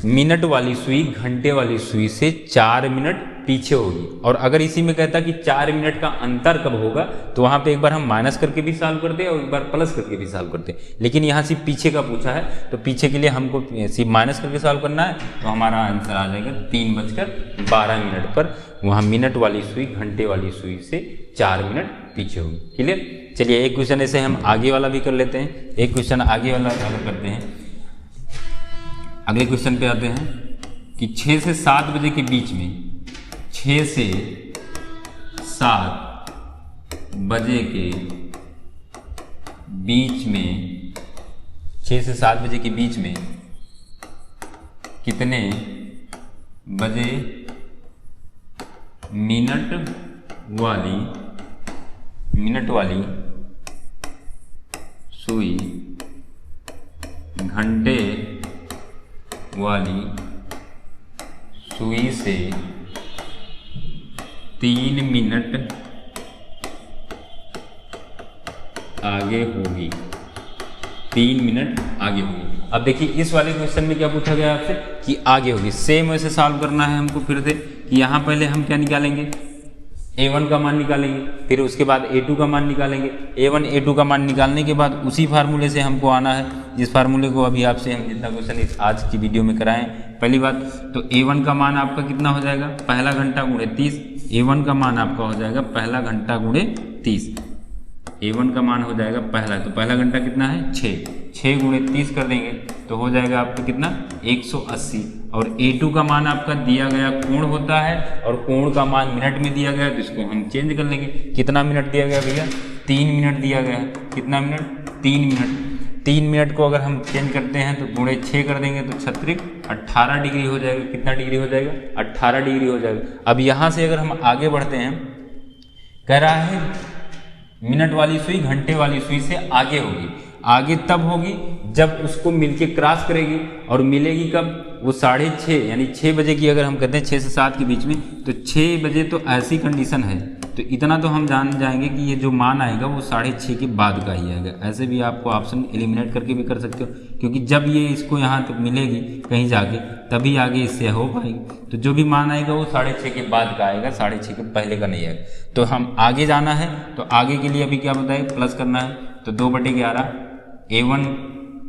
मिनट वाली सुई घंटे वाली सुई से 4 मिनट पीछे होगी। और अगर इसी में कहता कि 4 मिनट का अंतर कब होगा, तो वहाँ पे एक बार हम माइनस करके भी सॉल्व करते हैं और एक बार प्लस करके भी सॉल्व करते हैं। लेकिन यहाँ से पीछे का पूछा है, तो पीछे के लिए हमको सिर्फ माइनस करके सॉल्व करना है, तो हमारा आंसर आ जाएगा 3:12 पर वहाँ मिनट वाली सुई घंटे वाली सुई से 4 मिनट पीछे होगी। क्लियर? चलिए एक क्वेश्चन ऐसे हम आगे वाला भी कर लेते हैं। एक क्वेश्चन आगे वाला अगर करते हैं, अगले क्वेश्चन पे आते हैं कि 6 से 7 बजे के बीच में, 6 से 7 बजे के बीच में, 6 से 7 बजे के बीच में कितने बजे मिनट वाली सुई घंटे वाली सुई से 3 मिनट आगे होगी। 3 मिनट आगे होगी। अब देखिए इस वाले क्वेश्चन में क्या पूछा गया आपसे कि आगे होगी। सेम वैसे सॉल्व करना है हमको फिर से कि यहाँ पहले हम क्या निकालेंगे, a1 का मान निकालेंगे, फिर उसके बाद a2 का मान निकालेंगे। a1 a2 का मान निकालने के बाद उसी फार्मूले से हमको आना है, जिस फार्मूले को अभी आपसे हम जितना क्वेश्चन इस आज की वीडियो में कराएं। पहली बात तो a1 का मान आपका कितना हो जाएगा, पहला घंटा गुणे 30। a1 का मान आपका हो जाएगा पहला घंटा गुणे 30। a1 का मान हो जाएगा पहला, तो पहला घंटा कितना है 6 गुणे 30 कर देंगे तो हो जाएगा आपका कितना 180। और a2 का मान आपका दिया गया कोण होता है और कोण का मान मिनट में दिया गया, तो इसको हम चेंज कर लेंगे। कितना मिनट दिया गया भैया, 3 मिनट दिया गया है। कितना मिनट, 3 मिनट। 3 मिनट को अगर हम चेंज करते हैं तो गुणे 6 कर देंगे तो 36 18 डिग्री हो जाएगा। कितना डिग्री हो जाएगा, 18 डिग्री हो जाएगा। अब यहाँ से अगर हम आगे बढ़ते हैं, कह रहा है मिनट वाली सुई घंटे वाली सुई से आगे होगी। आगे तब होगी जब उसको मिलके क्रॉस करेगी, और मिलेगी कब, वो 6:30 यानी 6 बजे की अगर हम कहते हैं 6 से 7 के बीच में, तो 6 बजे तो ऐसी कंडीशन है तो इतना तो हम जान जाएंगे कि ये जो मान आएगा वो 6:30 के बाद का ही आएगा। ऐसे भी आपको ऑप्शन एलिमिनेट करके भी कर सकते हो, क्योंकि जब ये इसको यहाँ तक मिलेगी कहीं जाके तभी आगे इससे हो पाएगी। तो जो भी मान आएगा वो 6:30 के बाद का आएगा, 6:30 के पहले का नहीं आएगा। तो हम आगे जाना है, तो आगे के लिए अभी क्या बताए, प्लस करना है। तो 2/11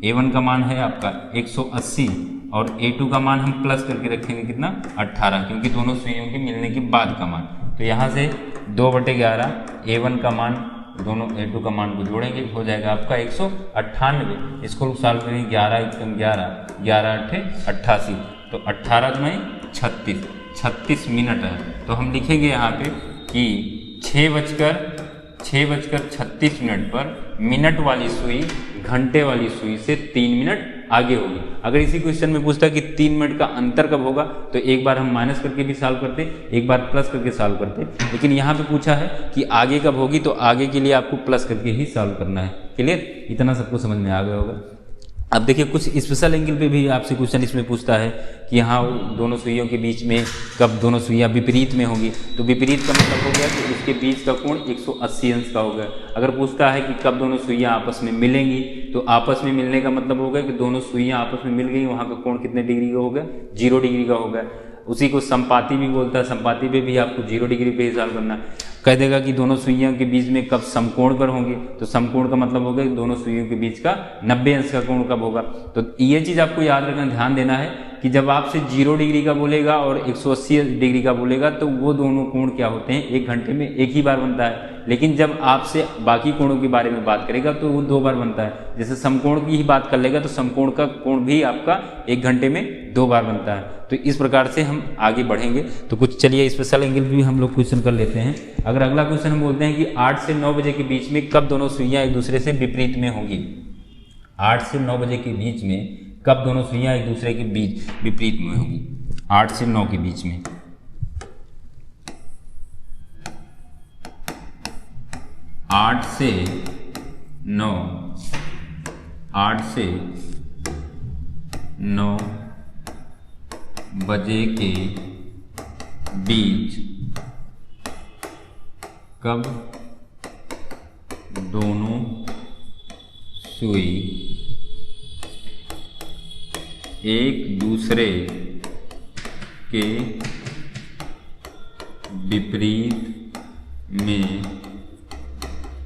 a1 का मान है आपका 180 और a2 का मान हम प्लस करके रखेंगे कितना 18, क्योंकि दोनों सुइयों के मिलने के बाद का मान। तो यहाँ से 2/11 a1 का मान दोनों a2 का मान को जोड़ेंगे, हो जाएगा आपका 198। इसको सॉल्व करेंगे, 11 × 11 11 × 8 88, तो 18 में 36 मिनट है। तो हम लिखेंगे यहाँ पे कि 6:36 पर मिनट वाली सुई घंटे वाली सुई से 3 मिनट आगे होगी। अगर इसी क्वेश्चन में पूछता है कि 3 मिनट का अंतर कब होगा, तो एक बार हम माइनस करके भी सॉल्व करते, एक बार प्लस करके सॉल्व करते, लेकिन यहाँ पे पूछा है कि आगे कब होगी, तो आगे के लिए आपको प्लस करके ही सॉल्व करना है। क्लियर, इतना सबको समझ में आ गया होगा। अब देखिए कुछ स्पेशल एंगल पे भी आपसे क्वेश्चन इसमें पूछता है कि यहाँ दोनों सुइयों के बीच में कब दोनों सुइयाँ विपरीत में होंगी, तो विपरीत का मतलब हो गया कि उसके बीच का कोण 180 अंश का होगा। अगर पूछता है कि कब दोनों सुइयाँ आपस में मिलेंगी, तो आपस में मिलने का मतलब होगा कि दोनों सुइयाँ आपस में मिल गई, वहाँ का कोण कितने डिग्री का होगा, 0 डिग्री का होगा। उसी को संपाती भी बोलता है, संपाती पे भी आपको 0 डिग्री पे ही सॉल्व करना है। कह देगा कि दोनों सुइयों के बीच में कब समकोण पर होंगे, तो समकोण का मतलब होगा कि दोनों सुइयों के बीच का 90 अंश का कोण कब होगा। तो ये चीज़ आपको याद रखना, ध्यान देना है कि जब आपसे 0 डिग्री का बोलेगा और 180 डिग्री का बोलेगा, तो वो दोनों कोण क्या होते हैं, 1 घंटे में एक ही बार बनता है। लेकिन जब आपसे बाकी कोणों के बारे में बात करेगा तो वो 2 बार बनता है। जैसे समकोण की ही बात कर लेगा तो समकोण का कोण भी आपका 1 घंटे में 2 बार बनता है। तो इस प्रकार से हम आगे बढ़ेंगे। तो कुछ चलिए स्पेशल एंगल भी हम लोग क्वेश्चन कर लेते हैं। अगर अगला क्वेश्चन हम बोलते हैं कि 8 से 9 बजे के बीच में कब दोनों सुइयाँ एक दूसरे से विपरीत में होंगी, 8 से 9 बजे के बीच में कब दोनों सुइयाँ एक दूसरे के बीच विपरीत में होंगी, 8 से 9 के बीच में। 8 से 9 बजे के बीच कब दोनों सुई एक दूसरे के विपरीत में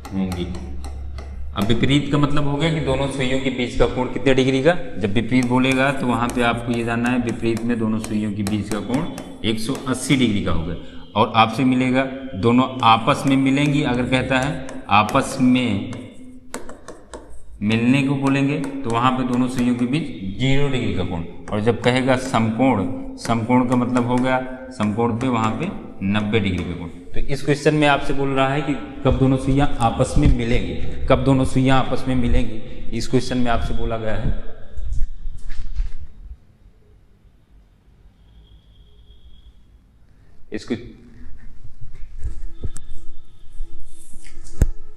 होंगी। अब विपरीत का मतलब हो गया कि दोनों सुइयों के बीच का कोण कितने डिग्री का। जब विपरीत बोलेगा तो वहाँ पे आपको ये जानना है विपरीत में दोनों सुइयों के बीच का कोण 180 डिग्री का होगा। और आपसे मिलेगा दोनों आपस में मिलेंगी, अगर कहता है आपस में मिलने को बोलेंगे तो वहाँ पे दोनों सुइयों के बीच 0 डिग्री का कोण। और जब कहेगा समकोण, समकोण का मतलब हो गया समकोण पे वहाँ पे 90 डिग्री का कोण। तो इस क्वेश्चन में आपसे बोल रहा है कि कब दोनों सुइयाँ आपस में मिलेंगी, कब दोनों सुइयाँ आपस में मिलेंगी, इस क्वेश्चन में आपसे बोला गया है। इसको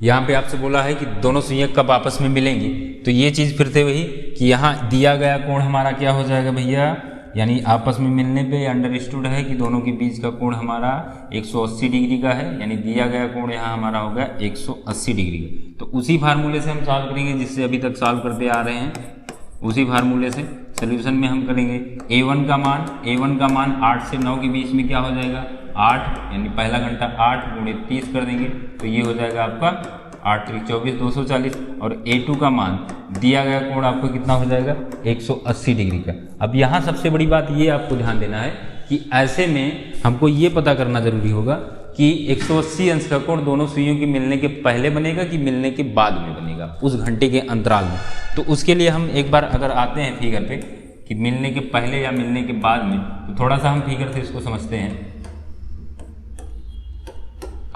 यहाँ पे आपसे बोला है कि दोनों सुइयाँ कब आपस में मिलेंगी। तो ये चीज़ फिर से वही कि यहाँ दिया गया कोण हमारा क्या हो जाएगा भैया, यानी आपस में मिलने पे अंडरस्टूड है कि दोनों के बीच का कोण हमारा 180 डिग्री का है, यानी दिया गया कोण यहाँ हमारा होगा 180 डिग्री का। तो उसी फार्मूले से हम सॉल्व करेंगे जिससे अभी तक सॉल्व करते आ रहे हैं, उसी फार्मूले से सोल्यूशन में हम करेंगे। a1 का मान 8 से 9 के बीच में क्या हो जाएगा 8, यानी पहला घंटा 8 गुणे 30 कर देंगे तो ये हो जाएगा आपका 8 त्रिक 24 240। और a2 का मान दिया गया कोण आपको कितना हो जाएगा 180 डिग्री का। अब यहाँ सबसे बड़ी बात ये आपको ध्यान देना है कि ऐसे में हमको ये पता करना जरूरी होगा कि 180 अंश का कोण दोनों सुइयों के मिलने के पहले बनेगा कि मिलने के बाद में बनेगा, उस घंटे के अंतराल में। तो उसके लिए हम एक बार अगर आते हैं फिगर पे कि मिलने के पहले या मिलने के बाद में, तो थोड़ा सा हम फिगर से इसको समझते हैं।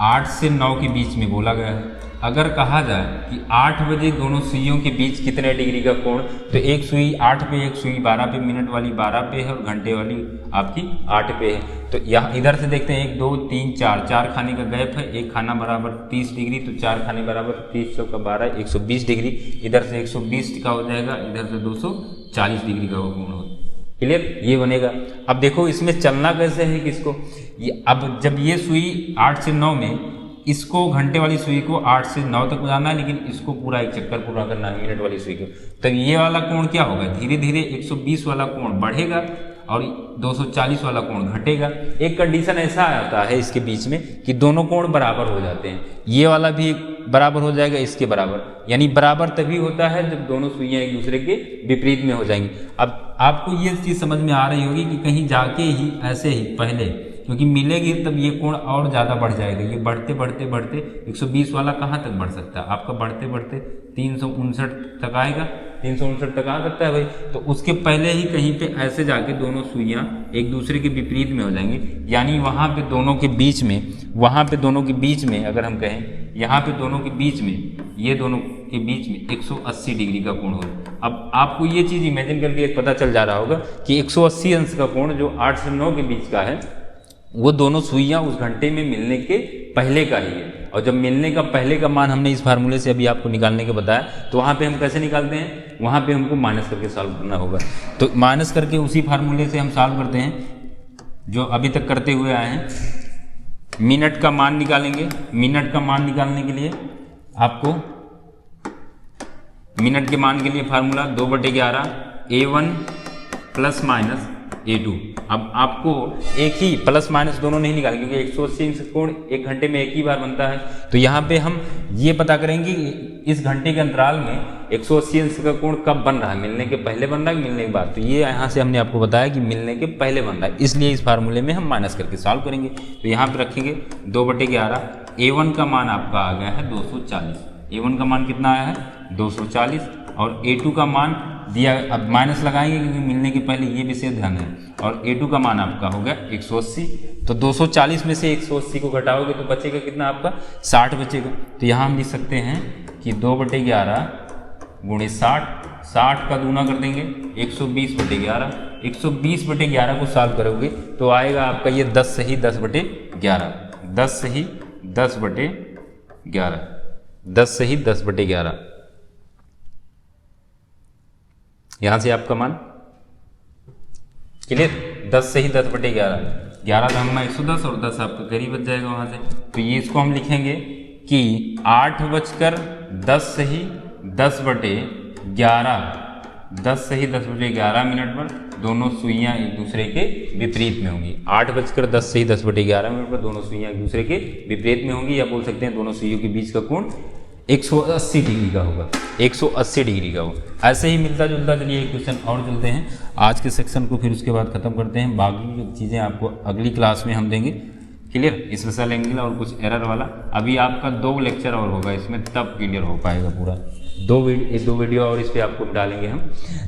8 से 9 के बीच में बोला गया है। अगर कहा जाए कि 8 बजे दोनों सुइयों के बीच कितने डिग्री का कोण, तो एक सुई 8 पे, एक सुई 12 पे, मिनट वाली 12 पे है और घंटे वाली आपकी 8 पे है। तो यहाँ इधर से देखते हैं 1 2 3 4 खाने का गैप है, एक खाना बराबर 30 डिग्री, तो 4 खाने बराबर 30 चौका 12 120 डिग्री। इधर से 120 का हो जाएगा, इधर से 240 डिग्री का कोण होगा। क्लियर, ये बनेगा। अब देखो इसमें चलना कैसे है किसको, ये अब जब ये सुई 8 से 9 में, इसको घंटे वाली सुई को 8 से 9 तक जाना है, लेकिन इसको पूरा एक चक्कर पूरा करना है मिनट वाली सुई को। तो ये वाला कोण क्या होगा, धीरे धीरे 120 वाला कोण बढ़ेगा और 240 वाला कोण घटेगा। एक कंडीशन ऐसा आता है इसके बीच में कि दोनों कोण बराबर हो जाते हैं, ये वाला भी बराबर हो जाएगा इसके बराबर, यानी बराबर तभी होता है जब दोनों सुइयां एक दूसरे के विपरीत में हो जाएंगी। अब आपको ये चीज़ समझ में आ रही होगी कि कहीं जाके ही ऐसे ही पहले, क्योंकि मिलेगी तब ये कोण और ज़्यादा बढ़ जाएगा। ये बढ़ते बढ़ते बढ़ते 120 वाला कहाँ तक बढ़ सकता है आपका, बढ़ते बढ़ते 359 तक आएगा, 359 तक आ सकता है भाई। तो उसके पहले ही कहीं पे ऐसे जाके दोनों सुइयां एक दूसरे के विपरीत में हो जाएंगी, यानी वहाँ पे दोनों के बीच में, वहाँ पे दोनों के बीच में अगर हम कहें यहाँ पे दोनों के बीच में, ये दोनों के बीच में 180 डिग्री का कोण होगा। अब आपको ये चीज़ इमेजिन करके पता चल जा रहा होगा कि 180 अंश का कोण जो 8 से 9 के बीच का है, वो दोनों सुइयां उस घंटे में मिलने के पहले का ही है। और जब मिलने का पहले का मान हमने इस फार्मूले से अभी आपको निकालने के बताया, तो वहाँ पे हम कैसे निकालते हैं, वहाँ पे हमको माइनस करके सॉल्व करना होगा। तो माइनस करके उसी फार्मूले से हम सॉल्व करते हैं जो अभी तक करते हुए आए हैं। मिनट का मान निकालेंगे। मिनट का मान निकालने के लिए आपको मिनट के मान के लिए formula 2/11 A1 plus minus A2। अब आपको एक ही प्लस माइनस दोनों नहीं निकालेंगे क्योंकि 180 अंश कोण एक घंटे में एक ही बार बनता है। तो यहाँ पे हम ये पता करेंगे कि इस घंटे के अंतराल में 180 अंश का कोण कब बन रहा है, मिलने के पहले बन रहा है कि मिलने के बाद। तो ये यहाँ से हमने आपको बताया कि मिलने के पहले बन रहा है, इसलिए इस फार्मूले में हम माइनस करके सॉल्व करेंगे। तो यहाँ पर रखेंगे 2/11। A1 का मान आपका आ गया है 240। A1 का मान कितना आया है 240 और A2 का मान दिया, अब माइनस लगाएंगे क्योंकि मिलने के पहले ये विषय ध्यान है। और A2 का मान आपका हो गया 180। तो 240 में से 180 को घटाओगे तो बचेगा कितना आपका 60 बचेगा। तो यहाँ हम लिख सकते हैं कि 2/11 गुणे 60 का दूना कर देंगे 120/11। 120/11 को सॉल्व करोगे तो आएगा आपका ये 10 से ही 10/11, 10 से ही 10/11, 10 से ही 10/11। यहाँ से आपका मान क्लियर, 10 से ही 10/11, 11 का हमारा 110 और 10 आपका करीब बच जाएगा वहाँ से। तो ये इसको हम लिखेंगे कि 8:10 से ही 10/11, 10 से ही 10/11 मिनट पर दोनों सुइयां एक दूसरे के विपरीत में होंगी। 8:10 से ही 10/11 मिनट पर दोनों सुइयां एक दूसरे के विपरीत में होंगी, या बोल सकते हैं दोनों सुइयों के बीच का कोण 180 डिग्री का होगा, 180 डिग्री का होगा। ऐसे ही मिलता जुलता चलिए एक क्वेश्चन और चलते हैं आज के सेक्शन को, फिर उसके बाद ख़त्म करते हैं। बाकी चीज़ें आपको अगली क्लास में हम देंगे। क्लियर, स्पेशल एंगल और कुछ एरर वाला अभी आपका 2 लेक्चर और होगा इसमें, तब क्लियर हो पाएगा पूरा। 2 वीडियो और इस पर आपको डालेंगे हम।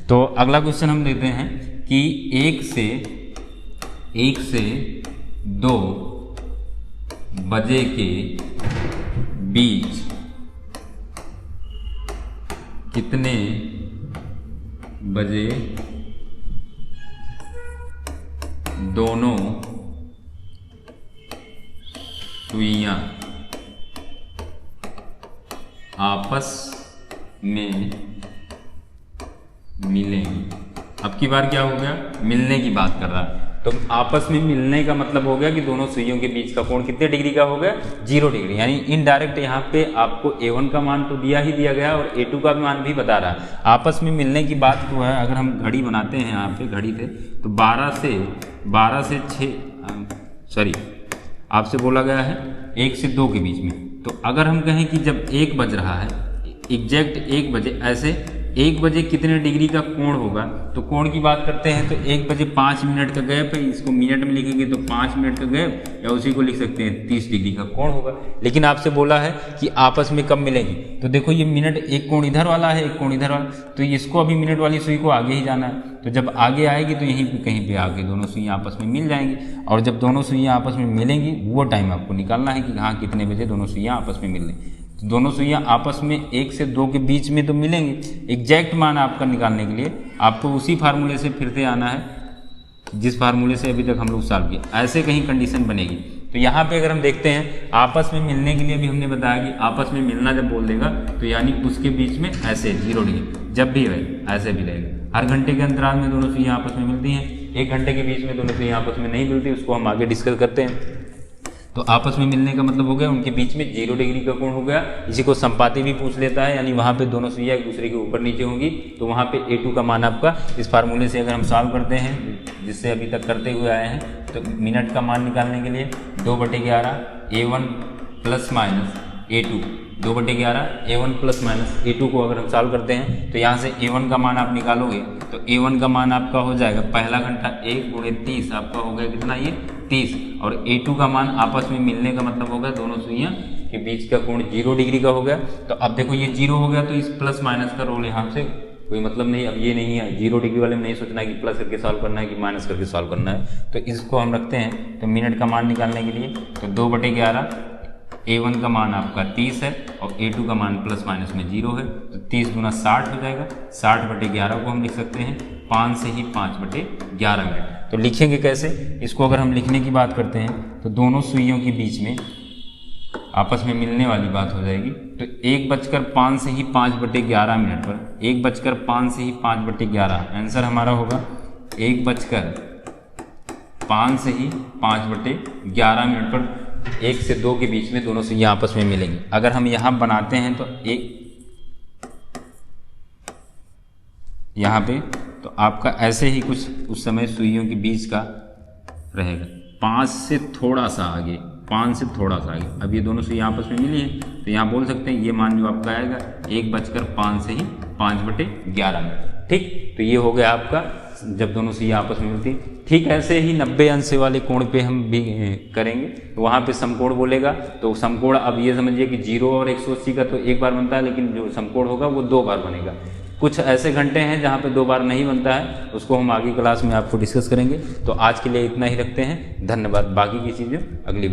तो अगला क्वेश्चन हम देते हैं कि 1 से 2 बजे के बीच कितने बजे दोनों सुइयां आपस में मिलेंगी, अब की बार क्या हो गया, मिलने की बात कर रहा है, तो आपस में मिलने का मतलब हो गया कि दोनों सुइयों के बीच का कोण कितने डिग्री का हो गया, 0 डिग्री। यानी इनडायरेक्ट यहाँ पे आपको A1 का मान तो दिया ही दिया गया और A2 का मान भी बता रहा है। आपस में मिलने की बात तो है, अगर हम घड़ी बनाते हैं यहाँ पे घड़ी थे तो 12 से 6 सॉरी आपसे बोला गया है 1 से 2 के बीच में। तो अगर हम कहें कि जब 1 बज रहा है, एग्जैक्ट 1 बजे, ऐसे 1 बजे कितने डिग्री का कोण होगा, तो कोण की बात करते हैं तो 1 बजे 5 मिनट का गैप है, इसको मिनट में लिखेंगे तो 5 मिनट का गैप, या उसी को लिख सकते हैं 30 डिग्री का कोण होगा। लेकिन आपसे बोला है कि आपस में कब मिलेगी, तो देखो ये मिनट, एक कोण इधर वाला है, एक कोण इधर वाला, तो इसको अभी मिनट वाली सुई को आगे ही जाना है, तो जब आगे आएगी तो यहीं पे कहीं पे आके दोनों सुइयाँ आपस में मिल जाएंगी, और जब दोनों सुइयाँ आपस में मिलेंगी वो टाइम आपको निकालना है कि हाँ कितने बजे दोनों सुइयाँ आपस में मिल रही। तो दोनों सुइयाँ आपस में 1 से 2 के बीच में तो मिलेंगी। एग्जैक्ट मान आपका निकालने के लिए आपको उसी फार्मूले से फिर से आना है जिस फार्मूले से अभी तक हम लोग सॉल्व किए, ऐसे कहीं कंडीशन बनेगी। तो यहाँ पे अगर हम देखते हैं आपस में मिलने के लिए भी हमने बताया कि आपस में मिलना जब बोल देगा तो यानी उसके बीच में ऐसे 0 डिग्री जब भी रहे ऐसे भी रहेगा। हर घंटे के अंतराल में दोनों सुइयाँ आपस में मिलती हैं, 1 घंटे के बीच में दोनों सुइयाँ आपस में नहीं मिलती, उसको हम आगे डिस्कस करते हैं। तो आपस में मिलने का मतलब हो गया उनके बीच में 0 डिग्री का कोण हो गया। इसी को संपाती भी पूछ लेता है, यानी वहाँ पे दोनों सुइयाँ एक दूसरे के ऊपर नीचे होंगी, तो वहाँ पे A2 का मान आपका इस फार्मूले से अगर हम सॉल्व करते हैं जिससे अभी तक करते हुए आए हैं, तो मिनट का मान निकालने के लिए 2/11 A1 plus minus A2, 2/11 A1 plus minus A2 को अगर हम सॉल्व करते हैं तो यहाँ से A1 का मान आप निकालोगे तो A1 का मान आपका हो जाएगा पहला घंटा 1 × 30 आपका हो गया कितना, ये 30, और A2 का मान आपस में मिलने का मतलब हो गया दोनों सुइयाँ के बीच का कोण 0 डिग्री का हो गया। तो अब देखो ये 0 हो गया तो इस प्लस माइनस का रोल यहाँ से कोई मतलब नहीं, अब ये नहीं है 0 डिग्री वाले में नहीं सोचना है कि प्लस करके सॉल्व करना है कि माइनस करके सॉल्व करना है, तो इसको हम रखते हैं। तो मिनट का मान निकालने के लिए तो 2/11 A1 का मान आपका 30 है और A2 का मान प्लस माइनस में 0 है, तो 30 × 60 हो जाएगा। 60/11 को हम लिख सकते हैं 5 से ही 5/11 मिनट। तो लिखेंगे कैसे इसको, अगर हम लिखने की बात करते हैं तो दोनों सुइयों के बीच में आपस में मिलने वाली बात हो जाएगी। तो 1:05 से ही 5/11 मिनट पर, 1:05 से ही 5/11, आंसर हमारा होगा 1:05 से ही 5/11 मिनट पर 1 से 2 के बीच में दोनों सुइयाँ आपस में मिलेंगी। अगर हम यहाँ बनाते हैं तो यहाँ पे तो आपका ऐसे ही कुछ उस समय सुइयों के बीच का रहेगा, 5 से थोड़ा सा आगे, 5 से थोड़ा सा आगे। अब ये दोनों सुइयाँ आपस में मिली हैं तो यहाँ बोल सकते हैं ये मान जो आपका आएगा 1:05 से ही 5/11 मिनट। ठीक, तो ये हो गया आपका जब दोनों सुइयाँ आपस में मिलती। ठीक ऐसे ही 90 अंश वाले कोण पे हम भी करेंगे, तो वहाँ पे समकोण बोलेगा। तो समकोण अब ये समझिए कि 0 और 180 का तो एक बार बनता है, लेकिन जो समकोण होगा वो 2 बार बनेगा। कुछ ऐसे घंटे हैं जहाँ पे 2 बार नहीं बनता है, उसको हम आगे क्लास में आपको डिस्कस करेंगे। तो आज के लिए इतना ही रखते हैं, धन्यवाद। बाकी की चीज़ें अगली